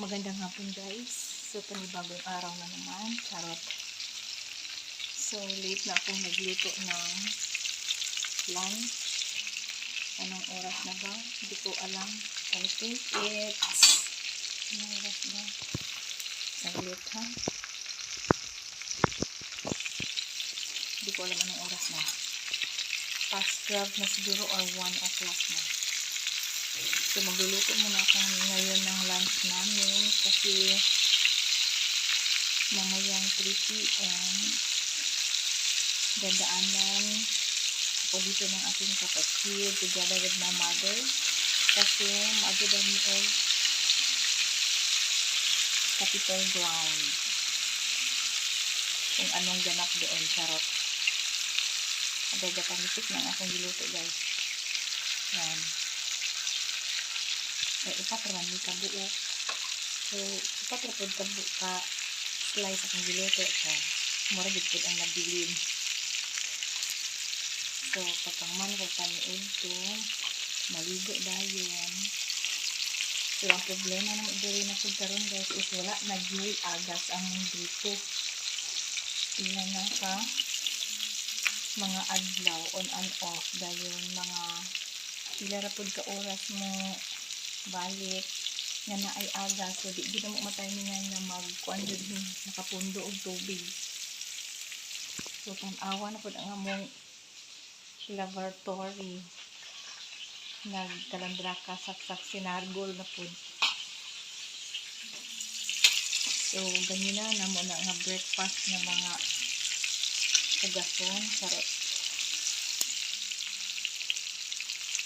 Magandang hapon guys. So panibagong araw na naman. Charot. So late na akong nagluto ng lunch. Anong oras na ba? Hindi ko alam. I think it's anong oras na? Saglit ha? Hindi ko alam anong oras na. Past 12 na siguro or 1 o'clock na. So, magluluto muna ako ngayon ng lunch namin kasi mamayang 3 p.m. Dadaanan ako dito ng aking kapatid together with my mother kasi maagad ang Capitol Ground kung anong ganap doon. Charot. Agad-apangisip ng akong giluto guys. Yan. Ay, ipatraman ni kabuo. So, ipatrapod kabuo ka slice akong giluto. So, muragid ang nabilin. So, pagkaman ko paniod to, maligo dayon. So, ang problema ng idari na food karon guys is wala nag-gray agas ang dito. Tingnan na ka mga adlaw on and off dayon mga ilarapod ka oras mo balik nga na ay aga so di gid mo matay niya na magkuan jud ni nakapundo og tubig. So tan-awa na pud ang among laboratory nagkalandra ka saksak sinargol na pud. So ganina na mo na nga breakfast na mga hugason. Sarap.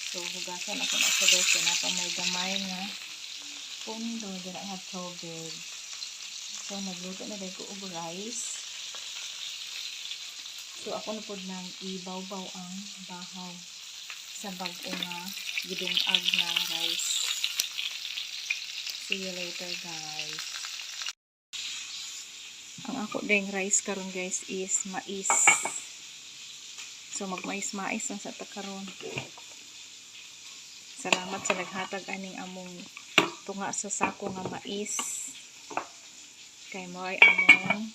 So, hugasan ako na sa guys. Kaya pa may gamay nga pundo. Dira nga tubig. So, nagluto na dahil ko og rice. So, ako na po nang ibaw-baw ang bahaw sa bag-o nga gidungag nga rice. See you later guys. Ang ako ding rice karon guys is mais. So, magmais-mais lang sa takaron. Salamat sa naghatag aning among tunga sa sako nga mais. Kay mo ay among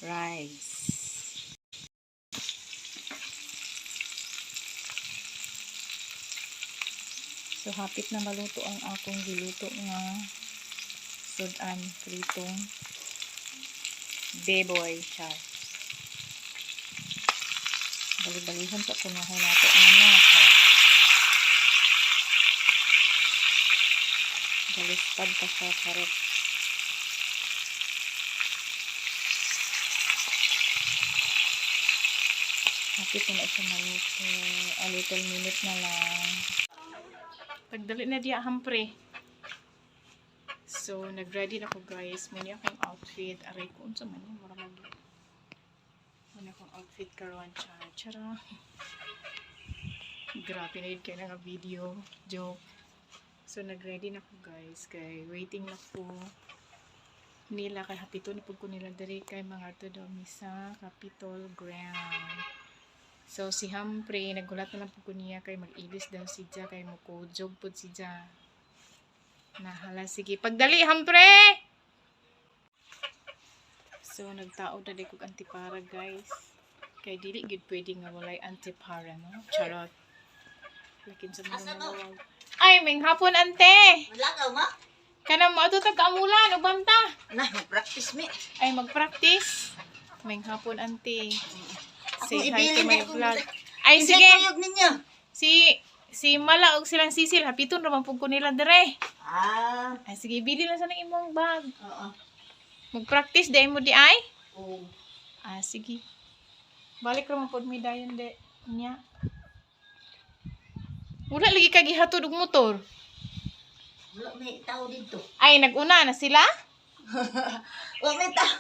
rice. So hapit na maluto ang akong giluto nga sudan pritong beboy char. Bali-balihon pa kunahay nato nga nasa. Balispad pa sa karot. Hapit na siya maluto. A little minute na lang. Pagdali na diya hampre. So, nag-ready na ko guys. Muna akong outfit. Aray ko, unsa man yung maramag. Muna akong outfit karon. Chara. Grabe na yun kayo nga video. Joke. So, nag-ready na ko guys. Kay waiting na po nila. Kay hapito na po ko nila dari kay mga to daw sa Capitol Ground. So, si Humphrey, nagulat na lang po ko niya kay mag-ilis daw si Ja. Kay mukujog po si Ja. Nahala, sige. Pagdali, Humphrey! So, nagtao na di kong antipara guys. Kay dili gid pwede nga walay antipara, no? Charot. Lakin sa mga nawawag. Ay, may hapon ante. Wala ka ma? Kanang mo ato tag-amulan, ubanta. Nah, mag-practice mi. Ay, mag-practice. May hapon ante. Say hi to my vlog. Ay, sige. Kuyog ninyo. Si Mala og silang sisil, hapiton raman pug ko nila dire. Ah. Ay, sige, bili na sa nang imong bag. Oo. Mag-practice day mo di ay? Oo. Ah, sige. Balik raman pud mi dayon de niya. Wala lagi ka gihatod og motor. Wala may tao dito. Ay, nag-una na sila? Wala may tao.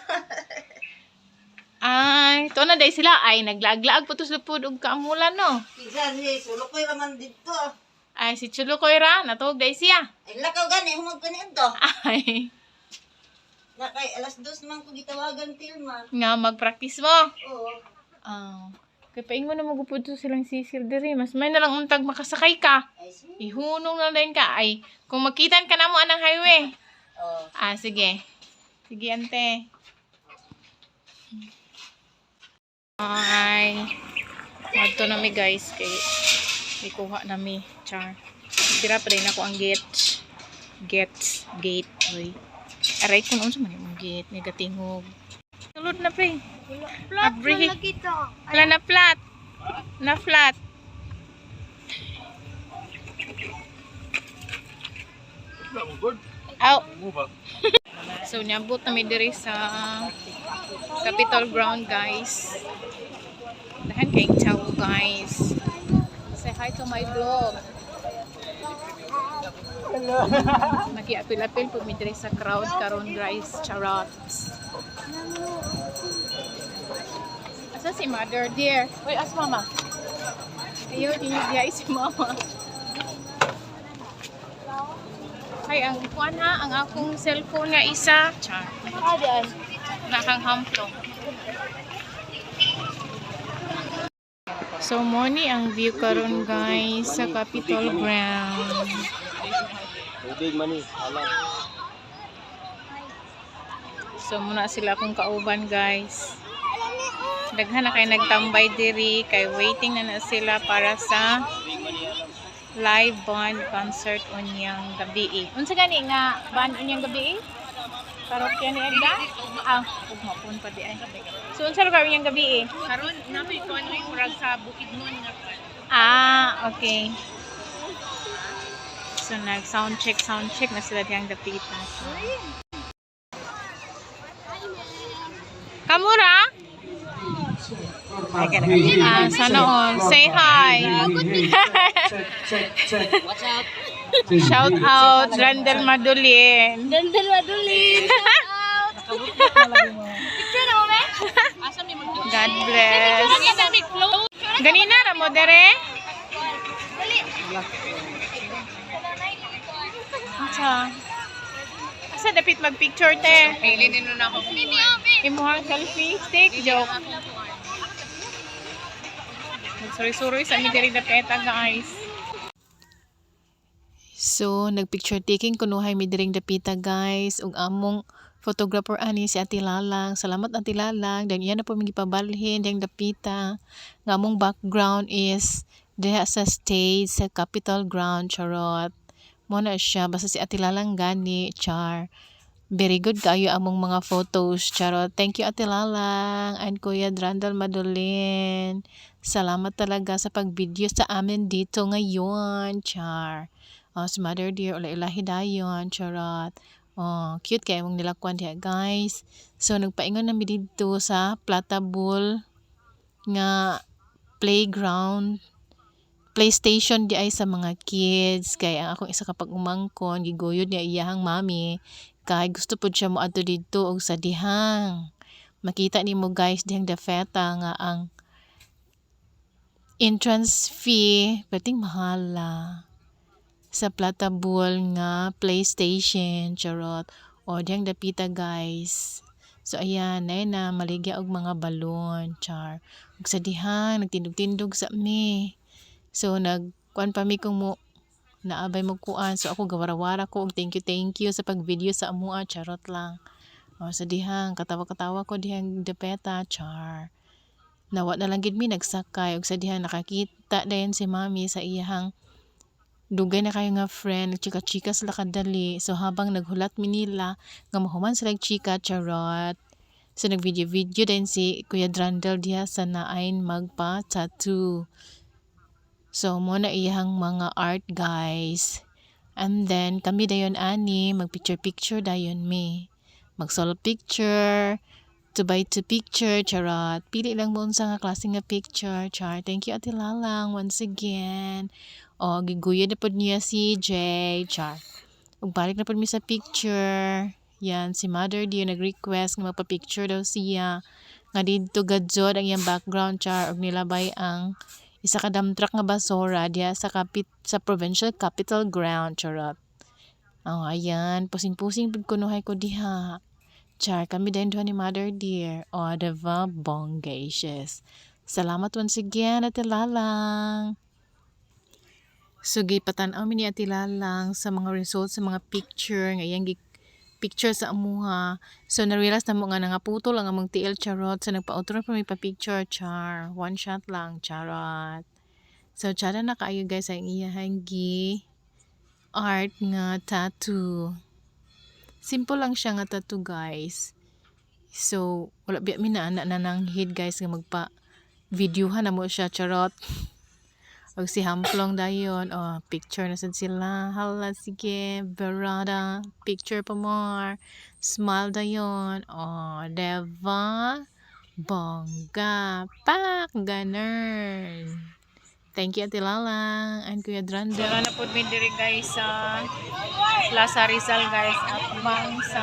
Ay, to na day sila. Ay, naglaag-laag po to sa pud og kaamulan, no? Kisa si Sulukoy raman dito. Ay, si Chulukoy ra, natuog day siya. Ay, lakaw gani, humag pa niyan to. Ay, Nakay, alas 2 man ko gitawagan tilma. nga mag-practice mo. Oo. Ah, kay paing mo na magupod to silang sisil diri. Mas may nalang untag makasakay ka. Ay, sige. Ihunong lang din ka. Ay, kung makitan ka na mo anang highway. Oo. Sige. Sige, ante. Ay. Madto nami guys. Kay ikuha nami. Char. Tira pa rin ako ang gate. Gate. Uy. Aray ko noon sa man yung gate. Negatingog. Sulod na pre. Flat Abri. na kita. Wala na flat. Na flat. Aw. So niabot na mi diri sa Capitol Ground guys. Dahan kayong tao guys. Say hi to my vlog. Nag-apil-apil po mi diri sa crowd karon guys. Charot. Asa si mother dear? Uy, as mama. Ayaw, dinigay si mama. Ay, ang kuan ha, ang akong cellphone nga isa. Char. Adan. Nakang hamplong. So, mo ni ang view karon guys sa Capitol Ground. Tubig man ni, alam. So, muna sila akong kauban guys. Daghan na kay nagtambay diri kay waiting na sila para sa live band concert unyang gabi. Unsa gani nga band unyang gabi? Parokya ni Edda? Ug mapun pa di ay. So unsa lugar unyang gabi? Karon namin ko ano yung murag sa Bukidnon nga. Okay. So nag sound check na sila diyang dapitan. Kamura? Sana all. Say hi. What's up? Shout out Randall Madulin. Dandal madulin. Picture na mo, me? Asa mi mo? God bless. Ganina ra mo dere? Asa dapit mag-picture te? Pilinin na ako. Imuhang selfie stick joke. Sorry sa mi diri dapeta guys. So, nagpicture taking kunuhay mi diring dapita guys ug among photographer ani si Ate Lalang. Salamat Ate Lalang. Dan iyan na po mga ipabalhin diyang dapita. Nga among background is diha sa stage sa Capitol Ground. Charot. Mo na siya. Basta si Ate Lalang gani. Char. Very good kayo among mga photos. Charot. Thank you Ate Lalang and Kuya Randall Madolin. Salamat talaga sa pag-video sa amin dito ngayon. Char. Si Mother Dear, ula-ilahi dayon, charot. Cute kayo mong nilakwan diya, guys. So, nagpaingon namin dito sa Platabul nga playground, PlayStation di ay sa mga kids. Kaya ang akong isa kapag umangkon, giguyod niya iyahang mami. Kaya gusto po siya mo ato dito og sa dihang. Makita ni mo guys, dihang dafeta nga ang entrance fee, pating mahala. Sa Platabul nga PlayStation, charot. O diyang dapita guys. So ayan, na maligya og mga balon, char. Ug sa dihang nagtindog-tindog sa mi. So nagkuan pa mi kung mo naabay mo kuan. So ako gawarawara ko og thank you sa pag-video sa amua, charot lang. O sa dihang katawa-katawa ko dihang dapeta, char. Nawa na lang gid mi nagsakay og sa dihang nakakita dayon si mami sa iyahang dugay na kayo nga friend, chika-chika sila kadali. So habang naghulat mi nila, nga mahuman sila chika, charot. So nag-video din si Kuya Randall diha sa naain magpa-tattoo. So mo na iyang mga art guys. And then kami dayon ani, mag-picture dayon mi. Mag-solo picture, 2x2 picture, charot. Pili lang mo unsa nga klase nga picture, char. Thank you Ate Lalang once again. Giguyod na po niya si Jay, char. Ug balik na po mi sa picture. Yan, si Mother Dear nag-request nga magpa-picture daw siya. Nga dito gadzod ang iyang background, char. Ug nilabay ang isa ka dump truck nga basura diya sa provincial Capitol Ground, charot. Ayan, pusing-pusing pud kunuhay ko diha. Char, kami din doon ni Mother Dear. Diba? Bonggacious. Salamat once again, Ate Lalang. So, gipatanaw mi ni Ate Lalang sa mga results, sa mga picture. Ngayon, picture sa amuha. So narealize na mo nga nangaputo lang among TL charot. So nagpa-outro pa may pa-picture char. One shot lang charot. So chara na kaayo guys ang iyahang art nga tattoo. Simple lang siya nga tattoo guys. So wala biya mi na nang hid guys nga magpa videohan na mo siya charot. Og si Hamplong dayon, oh, picture na sad sila. Hala, sige, Berada, picture pa more. Smile dayon, oh, diba? Bongga, pak, ganun. Thank you, Ate Lalang, and Kuya Dranda. Dala na po mi diri guys sa Plaza Rizal guys, at bang sa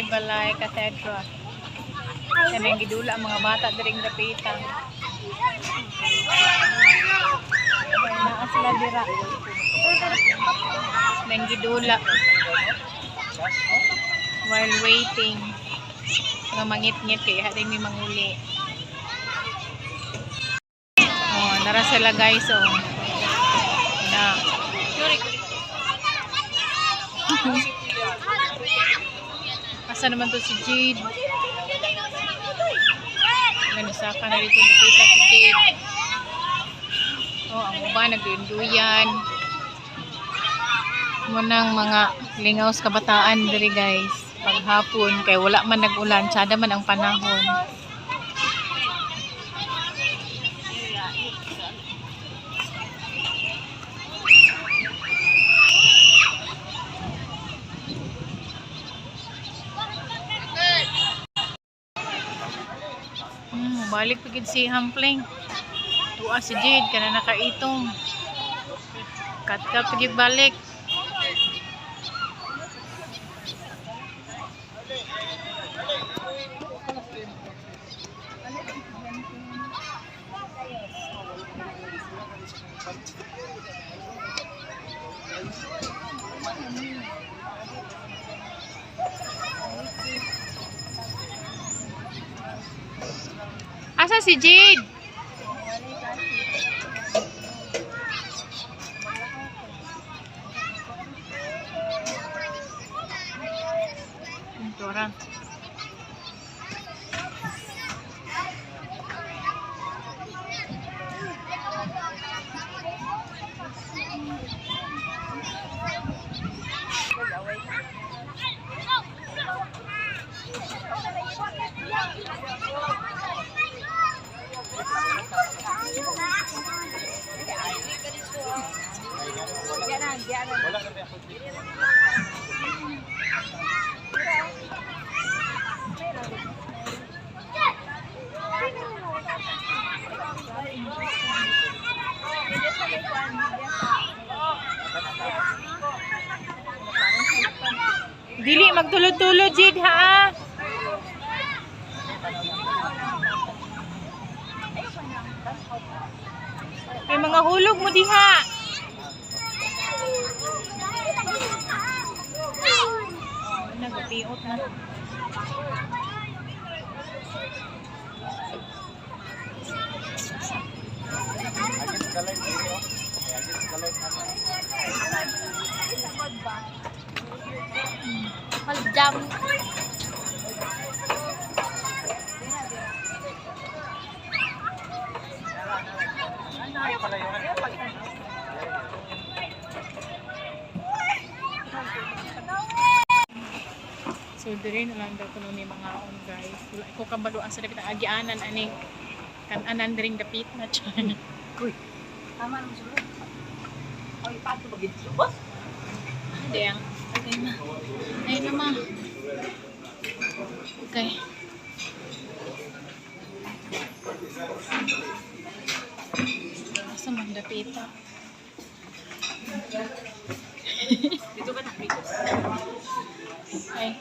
Balay Cathedral. Kanang gidula ang mga bata diring dapitan. Naa sila dira. Nang gidula. While waiting. Mga mangit-ngit kay hading may manguli. Oh, nara sila guys oh. Na. Asa naman to si Jade? Nanisaka na dito nakita si Jade. Oh, ang uba nagduyan. Munang mga lingaws kabataan diri guys. Paghapon kay wala man nag-ulan, sada man ang panahon. Balik pagid si Hampling. Tuwa si Jade kana nakaitong. Kat pagid balik. Asa si Jade? Ito orang. Dili magtulod-tulod Jade ha. May mga hulog mo diha. Nagapiot na. Maljam. So dire na lang daw kuno ni mga on guys. Wala ko kabaluan sa dapit ang agianan ani kan-anan diring dapit na chan. Uy, tama naman sulod. Oy, pato ba gito, boss? Hindi ang okay na. Ay naman. Okay. Asa man dapita? Dito ka nakita. Ay.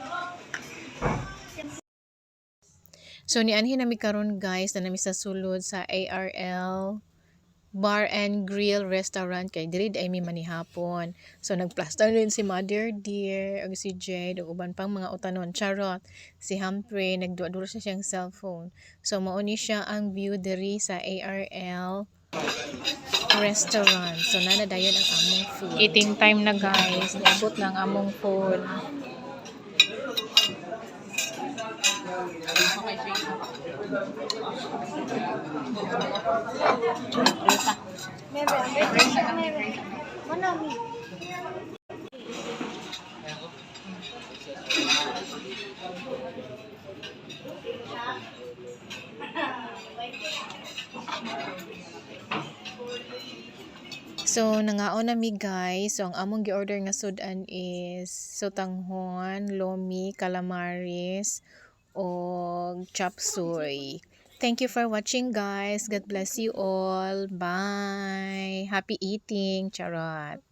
So ni anhi nami karon guys na nami sa sulod sa ARL Bar and Grill Restaurant kay diri ay mi manihapon. So nagplaster rin si Mother Dear ug si Jade ug uban pang mga utanon charot. Si Humphrey nagduwa-duwa siya siyang cellphone. So mao ni siya ang view diri sa ARL restaurant. So, nanadayon ang among food. Eating time na guys. Naabot na ang among food. So, nangaon na mi guys. So, ang among gi-order nga sudan is sotanghon, lomi, calamaris, o chop suey. Thank you for watching guys. God bless you all. Bye. Happy eating. Charot.